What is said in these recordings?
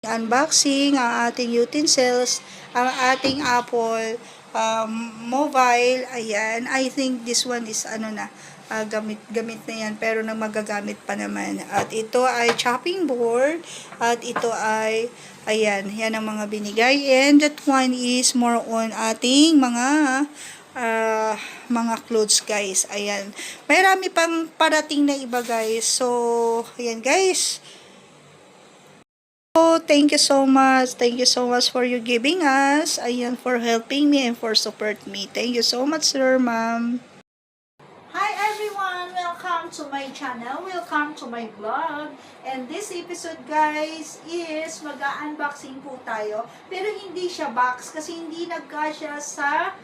unboxing, ang ating utensils, ang ating Apple mobile. Ayan, I think this one is gamit na yan, pero nang magagamit pa naman. At ito ay chopping board, at ito ay ayan, yan ang mga binigay. And that one is more on ating mga clothes, guys. Ayan, marami pang parating na iba, guys. So ayan, guys. So, thank you so much. Thank you so much for you giving us. Ayan, for helping me and for support me. Thank you so much, sir, ma'am. Hi everyone! Welcome to my channel. Welcome to my vlog. And this episode, guys, is mag-unboxing po tayo. Pero hindi siya box kasi hindi nagkasya sa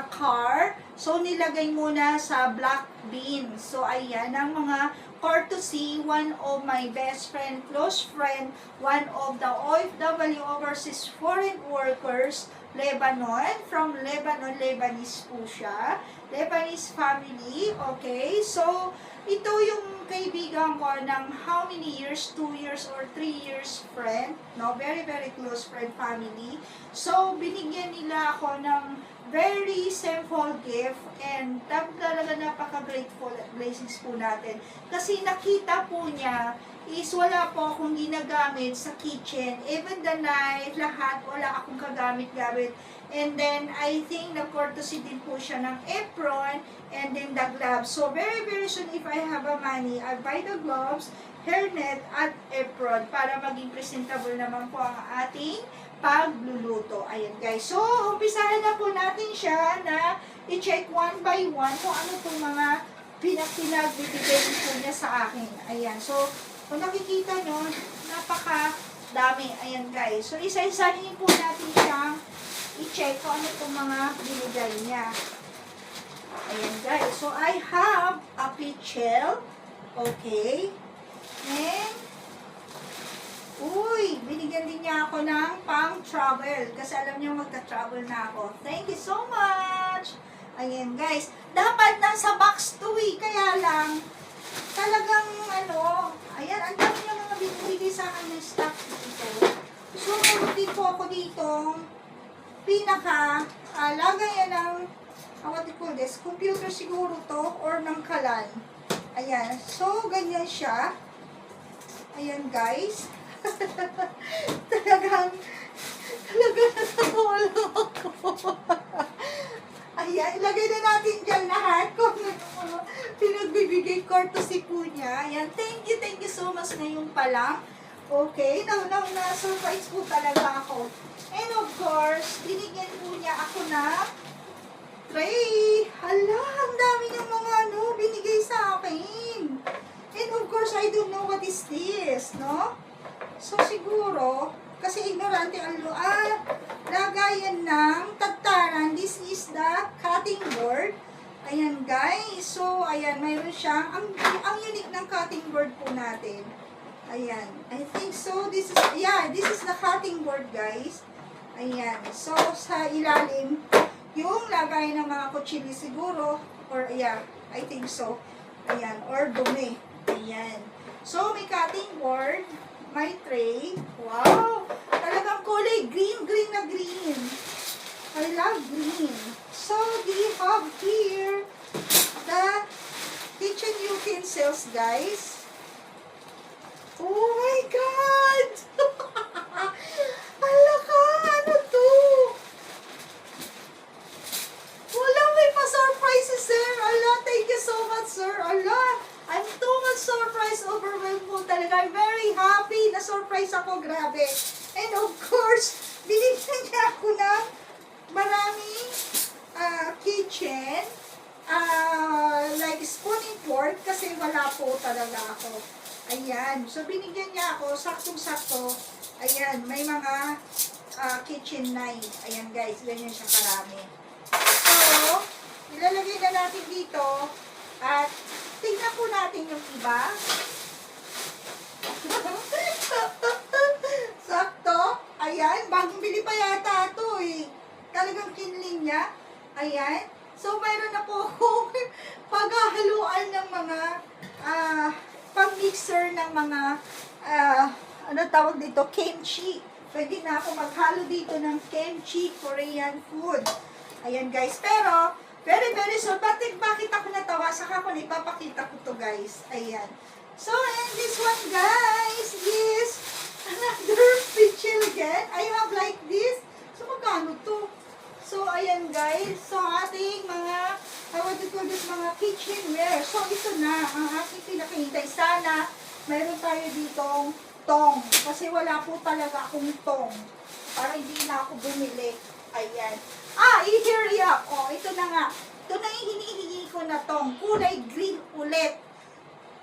car. So, nilagay muna sa black bin. So, ayan ang mga courtesy, one of my best friend, close friend, one of the OFW overseas foreign workers, Lebanon, from Lebanon, Lebanese po siya. Lebanese family, okay? So, ito yung kaibigan ko ng how many years? 2 years or 3 years friend, no? Very, very close friend family. So, binigyan nila ako ng very simple gift and talaga napaka-grateful at blessings po natin. Kasi nakita po niya is wala po akong ginagamit sa kitchen. Even the knife, lahat, wala akong kagamit-gamit. And then, I think na-courtesy din po siya ng apron and then the gloves. So, very, very soon, if I have a money, I'll buy the gloves, hairnet, at apron para maging presentable naman po ang ating pagluluto. Ayan, guys. So, umpisahan na po natin siya na i-check one by one kung ano itong mga pinagbibigay po niya sa akin. Ayan. So, kung nakikita nyo, napaka-dami. Ayan, guys. So, isa-isahin po natin siyang i-check kung ano itong mga binigay niya. Ayan, guys. So, I have a pitchel. Okay. And, uy, binigyan din niya ako ng pang-travel. Kasi alam niyo, magka-travel na ako. Thank you so much! Ayan, guys. Dapat nasa box to eh. Kaya lang, talagang ayan, ang dami niya mga binibigay sa akin ng stock dito. So, meron din po ako dito lagayan ng, what do you call this? Computer siguro to, or ng kalan. Ayan. So, ganyan siya. Ayan, guys. talagang natawala ako. Ayan, ilagay na natin dyan lahat kung ano pinagbibigay courtesy po niya. Ayan, thank you so much ngayon pa lang. Okay, na-surprise po talaga ako. And of course, binigyan po niya ako na tray. Hala, ang dami niyang mga binigay sa akin. And of course, I don't know what is this, no? So, siguro, kasi ignorante ang lagayan ng tagtaran. This is the cutting board. Ayan, guys. So, ayan, mayroon siyang, ang unique ng cutting board po natin. Ayan. I think so. This is the cutting board, guys. Ayan. So, sa ilalim, yung lagayan ng mga kutsili siguro, or, yeah, I think so. Ayan, or dumi. Ayan. So, may cutting board, may tray. Wow! Talagang kulay green na green. I love green. So, we have here the kitchen utensils, guys. Oh my God! Ala ka! Ano to? Wala, may pa-surprise, sir. Ala, thank you so much, sir. Ala, I'm too much surprised, overwhelmed po talaga. I'm very happy na surprise ako, grabe. And of course, binigyan niya ako ng maraming kitchen, like spoon and fork, kasi wala po talaga ako. Ayan, so binigyan niya ako, saktong-sakto. Ayan, may mga kitchen knife. Ayan, guys, ganyan siya karami. So, ilalagay na natin dito, at tingnan po natin yung iba. Sakto. Ayan, bagong bili pa yata ito eh. Talagang kinling niya. Ayan. So, mayroon na po akong paghahaluan ng mga pang-mixer ng mga ano tawag dito? Kimchi. Pwede na ako maghalo dito ng kimchi Korean food. Ayan guys, pero very very soon. Bakit ako natawa? Saka ko na ipapakita ko to guys. Ayan. So, and this one guys is another pichel again. I have like this. So, magkano to? So, ayan guys. So, ating mga, tawag ko this mga kitchenware. So, ito na ang aking pinakahintay. Sana, mayroon tayo ditong tong. Kasi wala po talaga akong tong. Para hindi na ako bumili. Ayan. I-hurry up. Oh, ito na nga. Ito na yung hinihingi ko na tong. Kulay green ulit.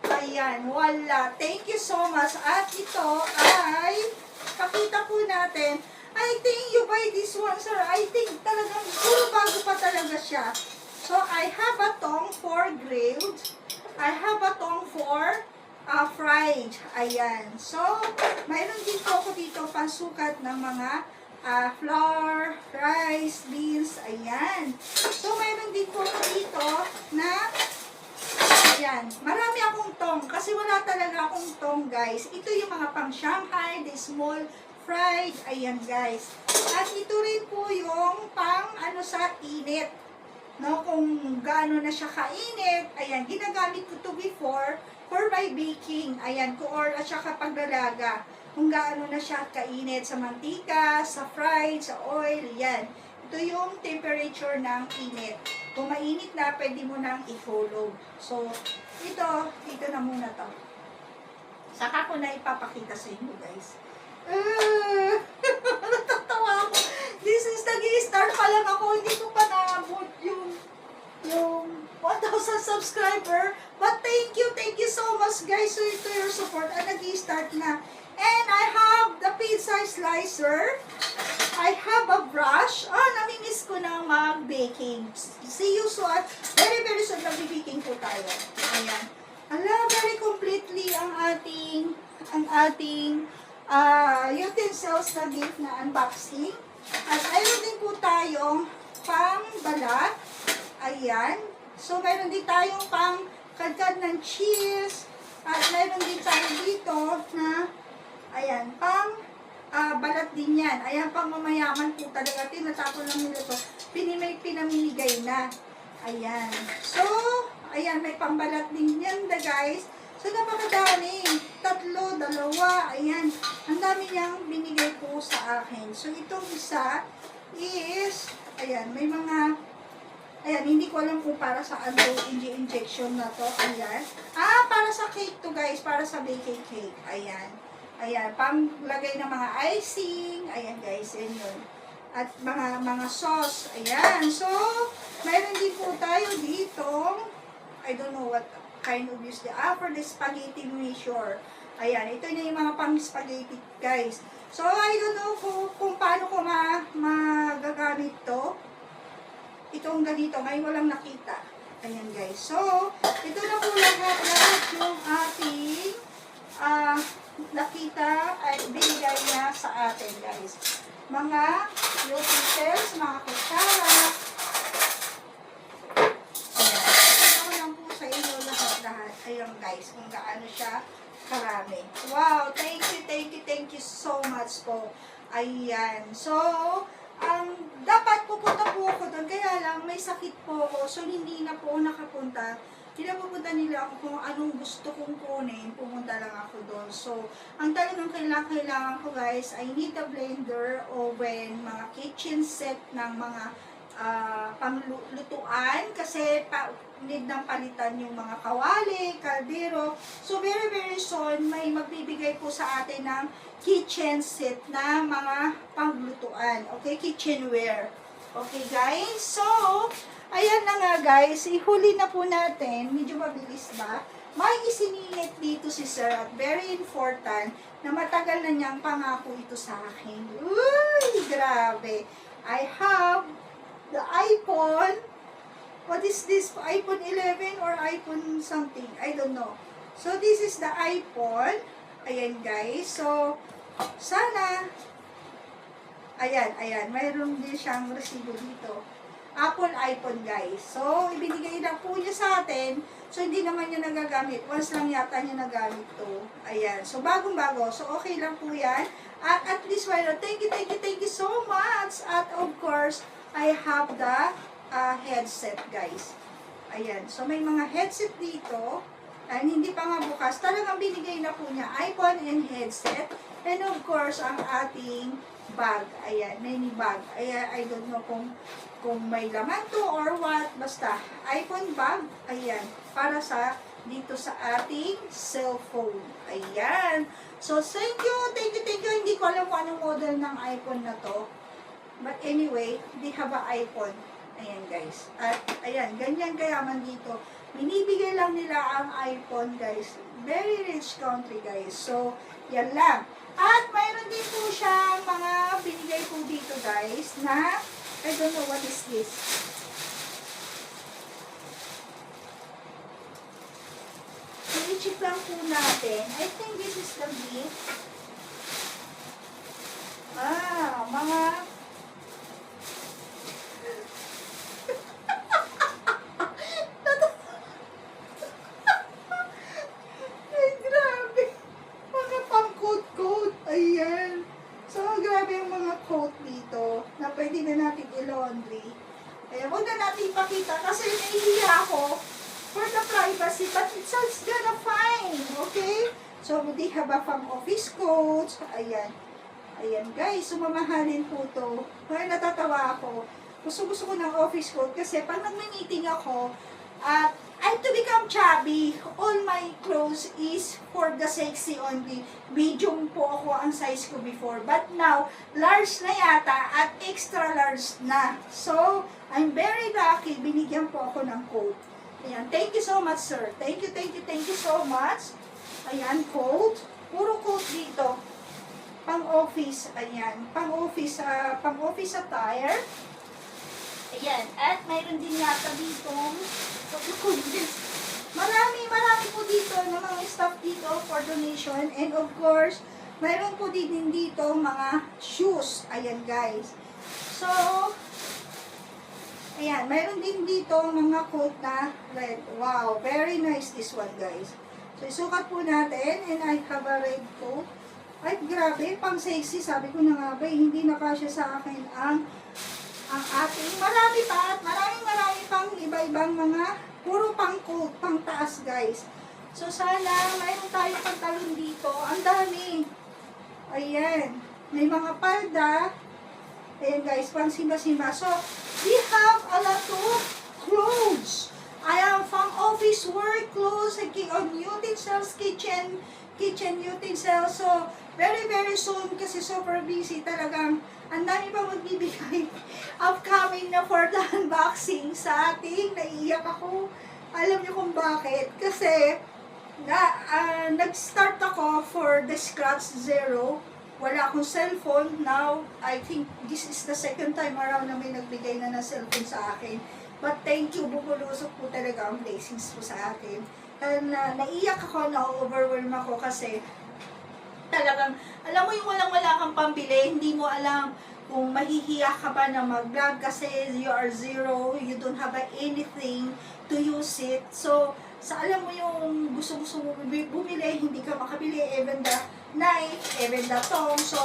Ayan, wala. Thank you so much. At ito ay, pakita po natin. I think you buy this one, sir. I think talagang puro bago pa talaga siya. So, I have a tong for grilled. I have a tong for fried. Ayan. So, mayroon din po ako dito pansukat ng mga flour, rice, beans. Ayan. So, mayroon din po ako dito na ayan, marami akong tong kasi wala talaga akong tong guys. Ito yung mga pang Shanghai, the small fried, ayan guys. At ito rin po yung pang ano sa init. No, kung gaano na siya kainit, ayan, ginagamit ko to before for my baking. Ayan, at saka paglalaga. Kung gaano na siya kainit sa mantika, sa fried, sa oil, yan. Ito yung temperature ng init. Kung mainit na, pwede mo nang i-follow. So, ito na muna to. Saka ko na ipapakita sa inyo, guys. Natatawa ako. This is nag-i-start pa lang ako. Hindi ko pa naabot yung 1,000 subscriber. But thank you so much, guys, to your support. Nag-i-start na. And I have the pizza slicer. I have a brush. Namimiss ko na mag-baking. See you soon. Very, very soon mag-baking po tayo. Ayan. Very completely ang ating utensils na gift na unboxing. At mayroon din po tayong pang-balat. Ayan. So, mayroon din tayong pang-kadkad ng cheese. At mayroon din tayo dito na ayan, balat din yan. Ayan, pang mamayaman po talaga. Tinatapon lang nila to. Pinamimigay na. Ayan. So, ayan, may pambalat din yan guys. So, napakadami. 3, 2, ayan. Ang dami niyang binigay po sa akin. So, itong isa is, ayan, may mga, ayan, hindi ko alam kung para sa ano, injection na to. Ayan. Para sa cake to guys. Para sa baking cake. Ayan. Ayan, panglagay ng mga icing. Ayan guys, yan yun. At mga sauce. Ayan. So, mayroon din po tayo dito. I don't know what kind of use for the spaghetti measure. Ayan, ito na yung mga pang spaghetti guys. So, I don't know kung paano ko magagamit to. Itong ganito. Ngayon walang nakita. Ayan guys. So, ito na po lahat yung ating nakita ay binigay niya sa atin guys. Mga utensils, mga kutsara. Ayan. Ito lang po sa inyo lahat. Ayan guys, kung gaano siya karami. Wow, thank you so much po. Ayan. So, dapat pupunta po ako doon. Kaya lang, may sakit po ako. So, hindi na po nakapunta. Pinapupunta nila ako kung anong gusto kong kunin, pumunta lang ako doon. So, ang talagang kailangan ko guys, I need a blender, oven, mga kitchen set ng mga panglutuan kasi need ng palitan yung mga kawali, kaldero. So, very, very soon, may magbibigay po sa atin ng kitchen set na mga panglutuan. Okay, kitchenware. Okay, guys? So, ayan na nga guys, ihuli na po natin, medyo mabilis ba? May isiningit dito si Sir at very important na matagal na niyang pangako ito sa akin. Uy, grabe. I have the iPhone. What is this? iPhone 11 or iPhone something? I don't know. So, this is the iPhone. Ayan guys. So, sana, ayan, mayroon din siyang resibo dito. Apple iPhone guys. So, ibinigay na po niya sa atin. So, hindi naman niya nagagamit. Once lang yata niya nagamit to. Ayan. So, bagong-bago. So, okay lang po yan. At least, thank you so much. At of course, I have the headset guys. Ayan. So, may mga headset dito. And hindi pa nga bukas. Talagang binigay na po niya iPhone and headset. And of course, ang ating bag. Ayan, mini bag. Ayan, I don't know kung may laman to or what. Basta, iPhone bag. Ayan, para sa dito sa ating cellphone. Ayan. So, thank you. Hindi ko alam kung anong model ng iPhone na to. But anyway, they have an iPhone. Ayan guys. At ayan, ganyan kayaman dito. Binibigay lang nila ang iPhone guys. Very rich country guys. So, yan lang. At mayroon din po siya mga binigay po dito guys na I don't know what is this. I-check lang po natin. I think this is the gift. Mga ay, grabe. Mga pang-coat-coat. Ayan. So, grabe yung mga coat dito na pwede na natin i-laundry. Ayan, huwag na natin ipakita kasi nahihiya ako for the privacy, but it's gonna fine. Okay? So, they have a pang-office coat. Ayan. Ayan, guys. So, mamahalin po to. Ay, natatawa ako. Gusto ko ng office coat kasi pag nag-meeting ako, at I to become chubby, all my clothes is for the sexy only. Medium po ako ang size ko before. But now, large na yata at extra large na. So, I'm very lucky. Binigyan po ako ng coat. Ayan. Thank you so much, sir. Thank you so much. Ayan, coat. Puro coat dito. Pang-office. Ayan. Pang-office attire. Ayan. At mayroon din yata dito. Marami po dito na mga stuff dito for donation. And of course, mayroon po din dito mga shoes. Ayan guys. So, ayan. Mayroon din dito mga coat na red. Wow. Very nice this one guys. So, isukat po natin. And I have a red coat. Ay, grabe. Pang sexy. Sabi ko na nga ba, hindi na kasya sa akin ang ating marami pa at marami pang iba-ibang mga puro pang coat, pang taas guys. So sana mayroon tayong pantalon dito. Ang dami. Ayan. May mga palda. Ayan guys, pang simba-simba. So we have a lot of clothes. I am from office work clothes, utensils, kitchen utensils. So very soon kasi super busy talagang. Ang dami pa magbibigay upcoming na for the unboxing sa ating. Naiiyak ako. Alam niyo kung bakit. Kasi, nag-start ako for the scratch zero. Wala akong cellphone. Now, I think this is the second time around na may nagbigay na ng cellphone sa akin. But thank you. Bumulusok po talaga ang blessings po sa akin. And naiiyak ako, na-overwhelm ako kasi talagang, alam mo yung walang-wala kang pambili, hindi mo alam kung mahihiya ka ba na mag-vlog kasi you are zero, you don't have anything to use it. So, alam mo yung gusto-gusto mo bumili, hindi ka makabili, even the knife, even the tong. So,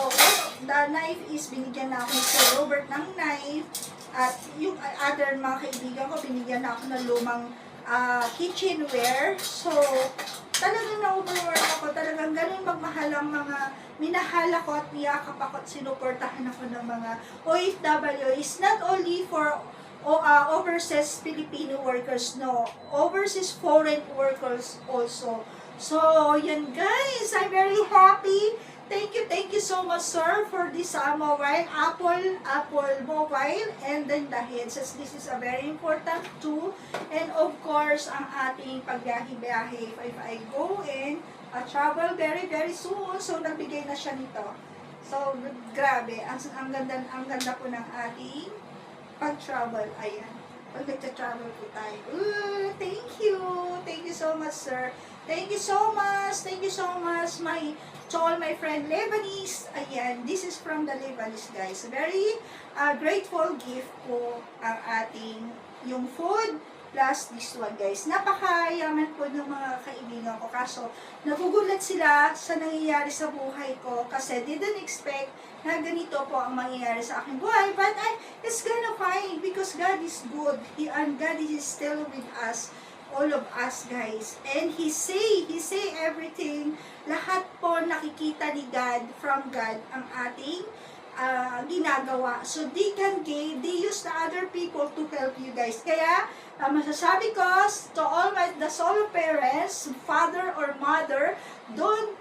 the knife is, binigyan na ako ni Sir Robert ng knife. At yung other mga kaibigan ko, binigyan na ako ng lumang kitchenware. So, talagang na-overwork ako. Talagang ganun magmahal ang mga minahal ako at niyakap ako at sinuportahan ako ng mga OFW. It's not only for overseas Filipino workers, no. Overseas foreign workers also. So, yan guys. I'm very happy. Thank you so much, sir, for this mobile, Apple mobile, and then the headsets. This is a very important too. And of course, ang ating pagbiyahe-biyahe, if I go in, travel very soon. So, nagbigay na siya nito. So, grabe. Ang ganda po ng ating pag-travel. Ayan. pag nagta-travel po tayo. Thank you. Thank you so much, sir. Thank you so much. Thank you so much, to all my friend Lebanese. Ayan, this is from the Lebanese, guys. Very grateful gift po ang ating yung food plus this one, guys. Napakayaman po ng mga kaibigan ko. Kaso, nagugulat sila sa nangyayari sa buhay ko kasi didn't expect na ganito po ang mangyayari sa aking buhay. But it's gonna fine because God is good. And God is still with us. All of us, guys. And He say everything. Lahat po nakikita ni God, from God, ang ating ginagawa. So, they can give, they use the other people to help you, guys. Kaya, masasabi ko to all the solo parents, father or mother, don't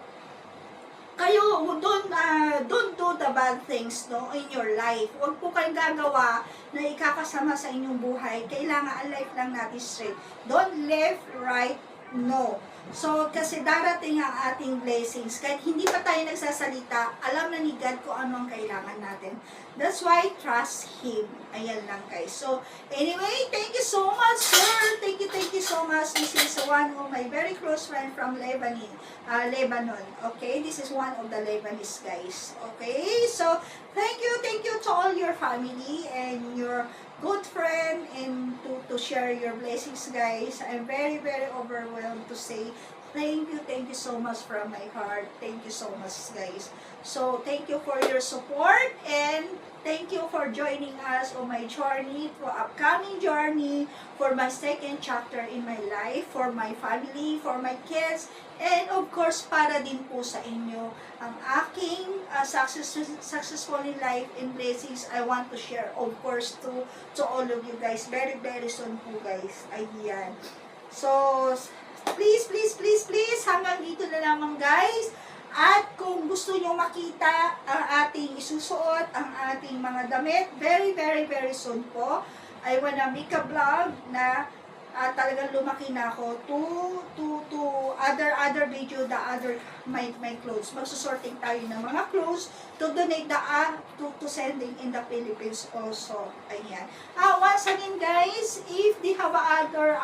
do the bad things, no, in your life. Huwag po kayong gagawa na ikakasama sa inyong buhay. Kailangan ang life lang natin straight. Don't left, right, no. So, kasi darating ang ating blessings. Kahit hindi pa tayo nagsasalita, alam na ni God kung ano ang kailangan natin. That's why, trust Him. Ayan lang, guys. So, anyway, thank you so much, sir. Thank you so much. This is one of my very close friend from Lebanon. Okay, this is one of the Lebanese guys. Okay, so, thank you to all your family and your good friend and to share your blessings, guys. I'm very overwhelmed to say thank you so much from my heart. Thank you so much, guys. So thank you for your support and thank you for joining us on my journey, for upcoming journey, for my second chapter in my life, for my family, for my kids, and of course para din po sa inyo ang aking successful in life and blessings I want to share, of course, to all of you guys very soon po, guys. Ayan. So please hanggang dito na lamang, guys. At kung gusto nyo makita ang ating isusuot, ang ating mga damit, very soon po, I wanna make a vlog na talagang lumaki na ako to other video, my clothes. Magsusorting tayo ng mga clothes to donate to sending in the Philippines also. Ayan. Once again, guys, if they have other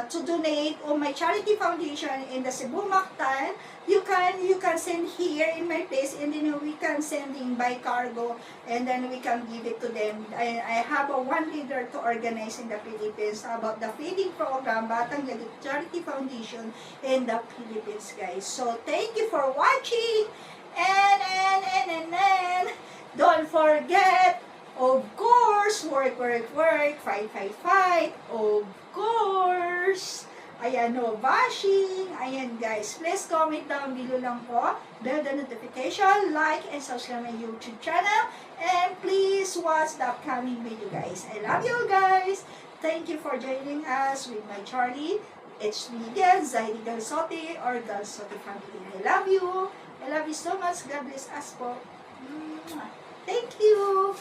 to donate on my charity foundation in the Cebu Mactan, you can send here in my place, and then we can send in by cargo, and then we can give it to them. I have one leader to organize in the Philippines about the feeding program, Batang Yalit Charity Foundation in the Philippines, guys. So thank you for watching, and don't forget, of course, work, fight, of course. Ayan, no bashing. Ayan, guys. Please comment down below lang po. Bell the notification, like, and subscribe my YouTube channel. And please watch the upcoming video, guys. I love you all, guys. Thank you for joining us with my Charlie. It's me again, Zaidi Galsote or Galsote family. I love you. I love you so much. God bless us po. Thank you.